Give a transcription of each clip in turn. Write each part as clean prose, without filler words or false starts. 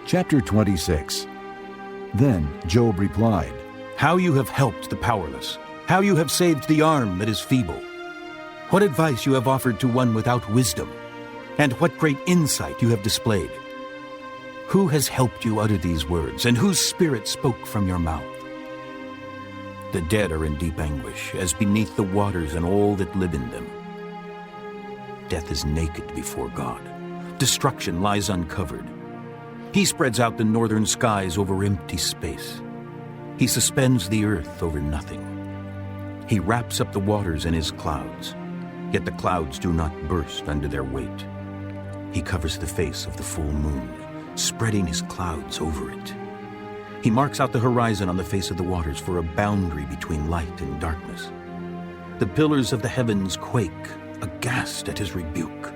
Chapter 26. Then Job replied, How you have helped the powerless, how you have saved the arm that is feeble. What advice you have offered to one without wisdom, and what great insight you have displayed. Who has helped you utter these words, and whose spirit spoke from your mouth? The dead are in deep anguish, as beneath the waters and all that live in them. Death is naked before God. Destruction lies uncovered. He spreads out the northern skies over empty space. He suspends the earth over nothing. He wraps up the waters in his clouds, yet the clouds do not burst under their weight. He covers the face of the full moon, spreading his clouds over it. He marks out the horizon on the face of the waters for a boundary between light and darkness. The pillars of the heavens quake, aghast at his rebuke.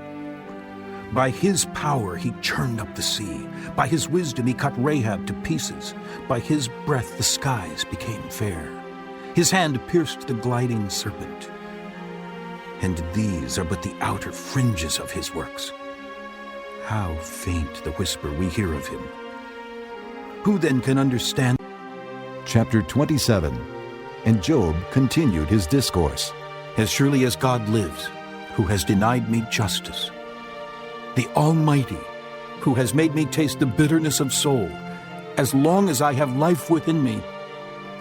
By his power he churned up the sea. By his wisdom he cut Rahab to pieces. By his breath the skies became fair. His hand pierced the gliding serpent. And these are but the outer fringes of his works. How faint the whisper we hear of him. Who then can understand? Chapter 27. And Job continued his discourse. As surely as God lives, who has denied me justice, the Almighty, who has made me taste the bitterness of soul, as long as I have life within me,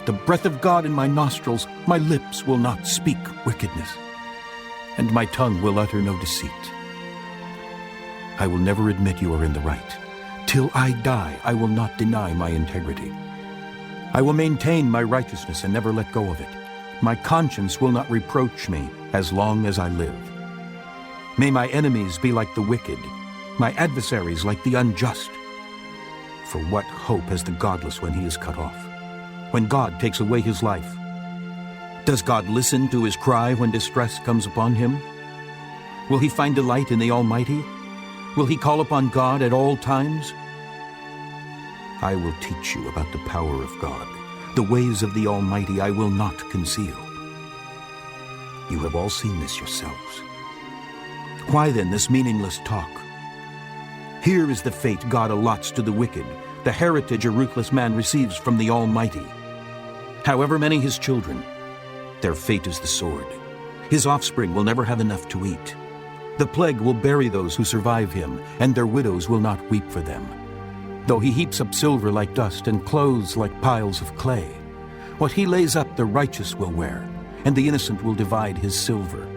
the breath of God in my nostrils, my lips will not speak wickedness, and my tongue will utter no deceit. I will never admit you are in the right. Till I die, I will not deny my integrity. I will maintain my righteousness and never let go of it. My conscience will not reproach me as long as I live. May my enemies be like the wicked, my adversaries like the unjust. For what hope has the godless when he is cut off, when God takes away his life? Does God listen to his cry when distress comes upon him? Will he find delight in the Almighty? Will he call upon God at all times? I will teach you about the power of God. The ways of the Almighty I will not conceal. You have all seen this yourselves. Why then this meaningless talk? Here is the fate God allots to the wicked, the heritage a ruthless man receives from the Almighty. However many his children, their fate is the sword. His offspring will never have enough to eat. The plague will bury those who survive him, and their widows will not weep for them. Though he heaps up silver like dust and clothes like piles of clay, what he lays up the righteous will wear, and the innocent will divide his silver.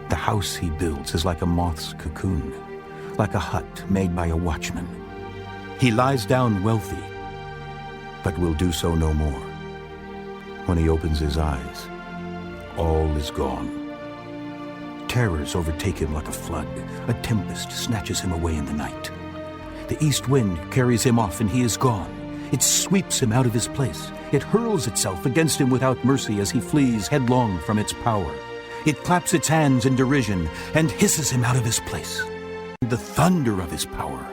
The house he builds is like a moth's cocoon, like a hut made by a watchman. He lies down wealthy, but will do so no more. When he opens his eyes, all is gone. Terrors overtake him like a flood. A tempest snatches him away in the night. The east wind carries him off and he is gone. It sweeps him out of his place. It hurls itself against him without mercy as he flees headlong from its power. It claps its hands in derision and hisses him out of his place. The thunder of his power.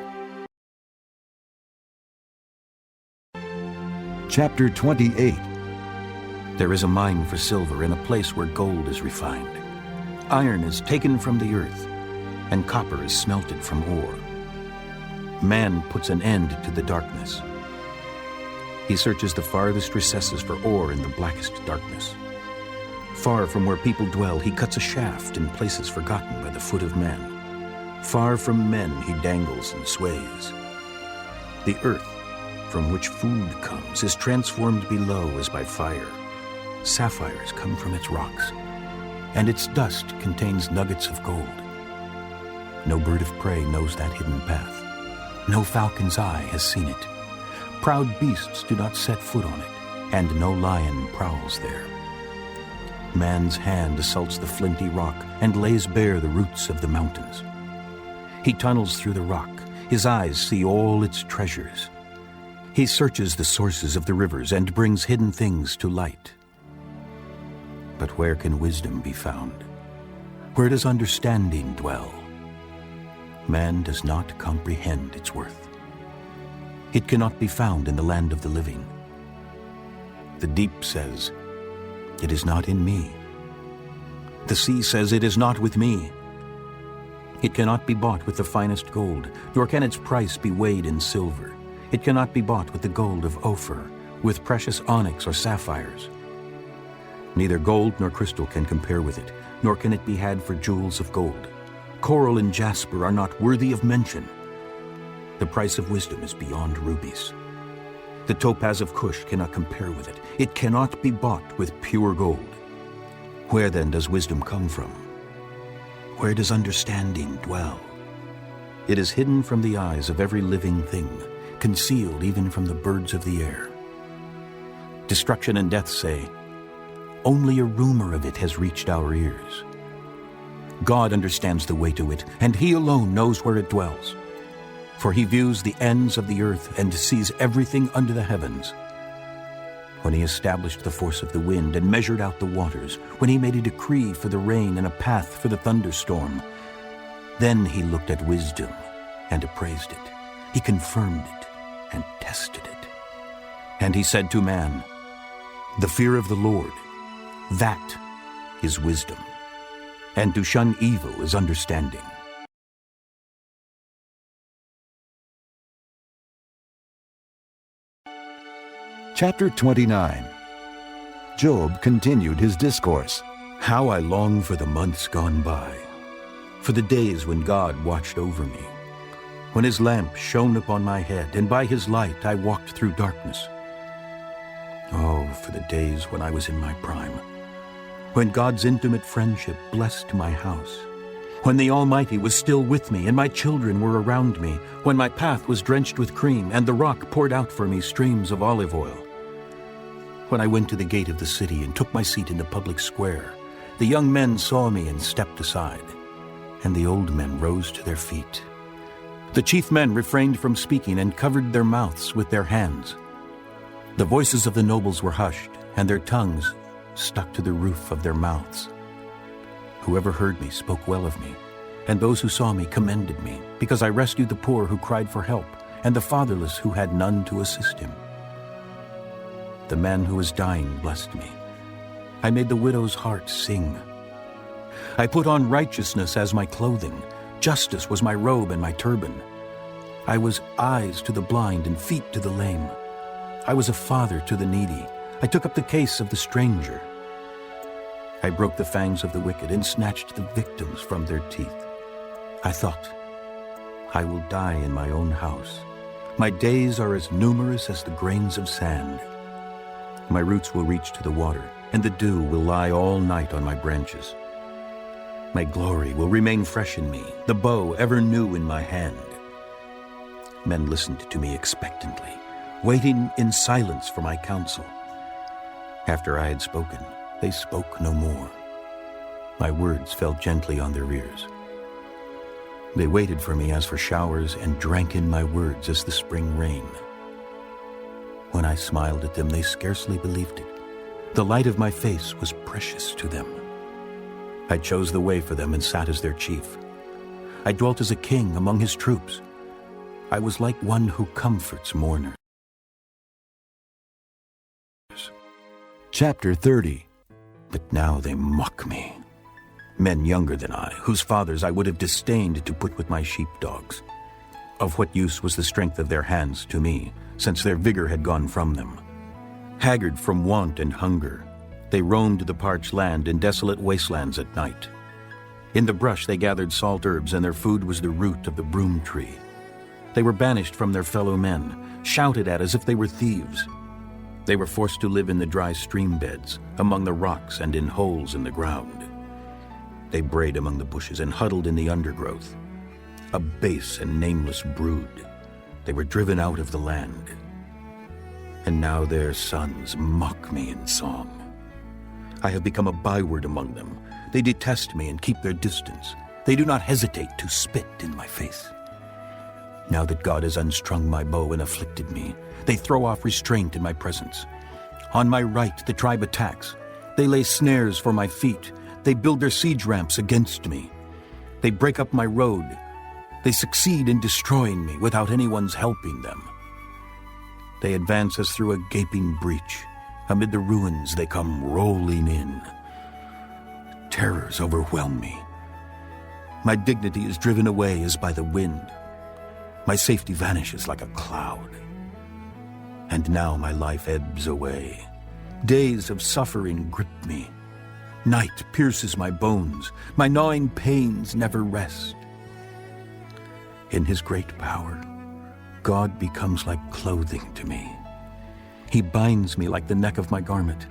Chapter 28. There is a mine for silver in a place where gold is refined. Iron is taken from the earth, and copper is smelted from ore. Man puts an end to the darkness. He searches the farthest recesses for ore in the blackest darkness. Far from where people dwell, he cuts a shaft in places forgotten by the foot of man. Far from men he dangles and sways. The earth, from which food comes, is transformed below as by fire. Sapphires come from its rocks, and its dust contains nuggets of gold. No bird of prey knows that hidden path. No falcon's eye has seen it. Proud beasts do not set foot on it, and no lion prowls there. Man's hand assaults the flinty rock and lays bare the roots of the mountains. He tunnels through the rock. His eyes see all its treasures. He searches the sources of the rivers and brings hidden things to light. But where can wisdom be found? Where does understanding dwell? Man does not comprehend its worth. It cannot be found in the land of the living. The deep says, "It is not in me." The sea says, "It is not with me." It cannot be bought with the finest gold, nor can its price be weighed in silver. It cannot be bought with the gold of Ophir, with precious onyx or sapphires. Neither gold nor crystal can compare with it, nor can it be had for jewels of gold. Coral and jasper are not worthy of mention. The price of wisdom is beyond rubies. The topaz of Cush cannot compare with it. It cannot be bought with pure gold. Where then does wisdom come from? Where does understanding dwell? It is hidden from the eyes of every living thing, concealed even from the birds of the air. Destruction and death say, only a rumor of it has reached our ears. God understands the way to it, and he alone knows where it dwells. For he views the ends of the earth and sees everything under the heavens. When he established the force of the wind and measured out the waters, when he made a decree for the rain and a path for the thunderstorm, then he looked at wisdom and appraised it. He confirmed it and tested it. And he said to man, the fear of the Lord, that is wisdom, and to shun evil is understanding. Chapter 29. Job continued his discourse. How I long for the months gone by, for the days when God watched over me, when his lamp shone upon my head, and by his light I walked through darkness. Oh, for the days when I was in my prime, when God's intimate friendship blessed my house, when the Almighty was still with me and my children were around me, when my path was drenched with cream and the rock poured out for me streams of olive oil. When I went to the gate of the city and took my seat in the public square, the young men saw me and stepped aside, and the old men rose to their feet. The chief men refrained from speaking and covered their mouths with their hands. The voices of the nobles were hushed, and their tongues stuck to the roof of their mouths. Whoever heard me spoke well of me, and those who saw me commended me, because I rescued the poor who cried for help, and the fatherless who had none to assist him. The man who was dying blessed me. I made the widow's heart sing. I put on righteousness as my clothing. Justice was my robe and my turban. I was eyes to the blind and feet to the lame. I was a father to the needy. I took up the case of the stranger. I broke the fangs of the wicked and snatched the victims from their teeth. I thought, I will die in my own house. My days are as numerous as the grains of sand. My roots will reach to the water, and the dew will lie all night on my branches. My glory will remain fresh in me, the bow ever new in my hand. Men listened to me expectantly, waiting in silence for my counsel. After I had spoken, they spoke no more. My words fell gently on their ears. They waited for me as for showers and drank in my words as the spring rain. When I smiled at them, they scarcely believed it. The light of my face was precious to them. I chose the way for them and sat as their chief. I dwelt as a king among his troops. I was like one who comforts mourners. Chapter 30. But now they mock me. Men younger than I, whose fathers I would have disdained to put with my sheepdogs. Of what use was the strength of their hands to me, since their vigor had gone from them? Haggard from want and hunger, they roamed the parched land in desolate wastelands at night. In the brush they gathered salt herbs, and their food was the root of the broom tree. They were banished from their fellow men, shouted at as if they were thieves. They were forced to live in the dry stream beds, among the rocks and in holes in the ground. They brayed among the bushes and huddled in the undergrowth. A base and nameless brood. They were driven out of the land. And now their sons mock me in song. I have become a byword among them. They detest me and keep their distance. They do not hesitate to spit in my face. Now that God has unstrung my bow and afflicted me, they throw off restraint in my presence. On my right, the tribe attacks. They lay snares for my feet. They build their siege ramps against me. They break up my road. They succeed in destroying me without anyone's helping them. They advance us through a gaping breach. Amid the ruins, they come rolling in. Terrors overwhelm me. My dignity is driven away as by the wind. My safety vanishes like a cloud. And now my life ebbs away. Days of suffering grip me. Night pierces my bones. My gnawing pains never rest. In his great power, God becomes like clothing to me. He binds me like the neck of my garment.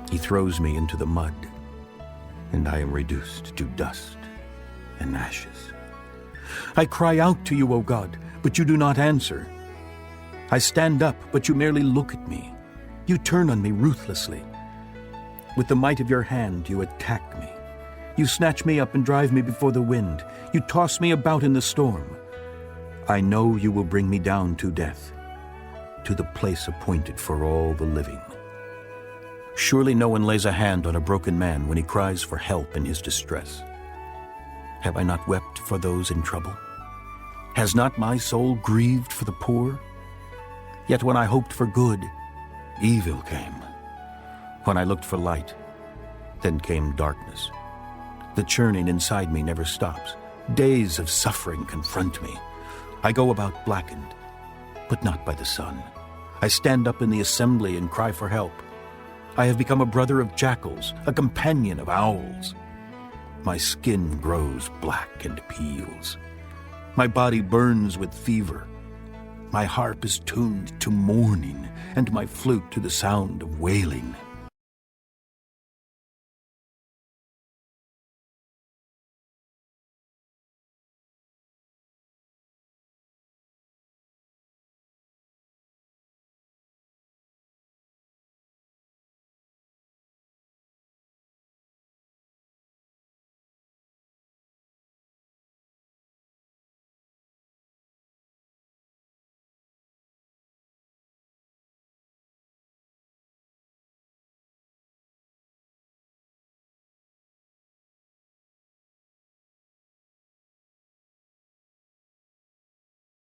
He throws me into the mud, and I am reduced to dust and ashes. I cry out to you, O God, but you do not answer. I stand up, but you merely look at me. You turn on me ruthlessly. With the might of your hand, you attack me. You snatch me up and drive me before the wind. You toss me about in the storm. I know you will bring me down to death, to the place appointed for all the living. Surely no one lays a hand on a broken man when he cries for help in his distress. Have I not wept for those in trouble? Has not my soul grieved for the poor? Yet when I hoped for good, evil came. When I looked for light, then came darkness. The churning inside me never stops. Days of suffering confront me. I go about blackened, but not by the sun. I stand up in the assembly and cry for help. I have become a brother of jackals, a companion of owls. My skin grows black and peels. My body burns with fever. My harp is tuned to mourning, and my flute to the sound of wailing.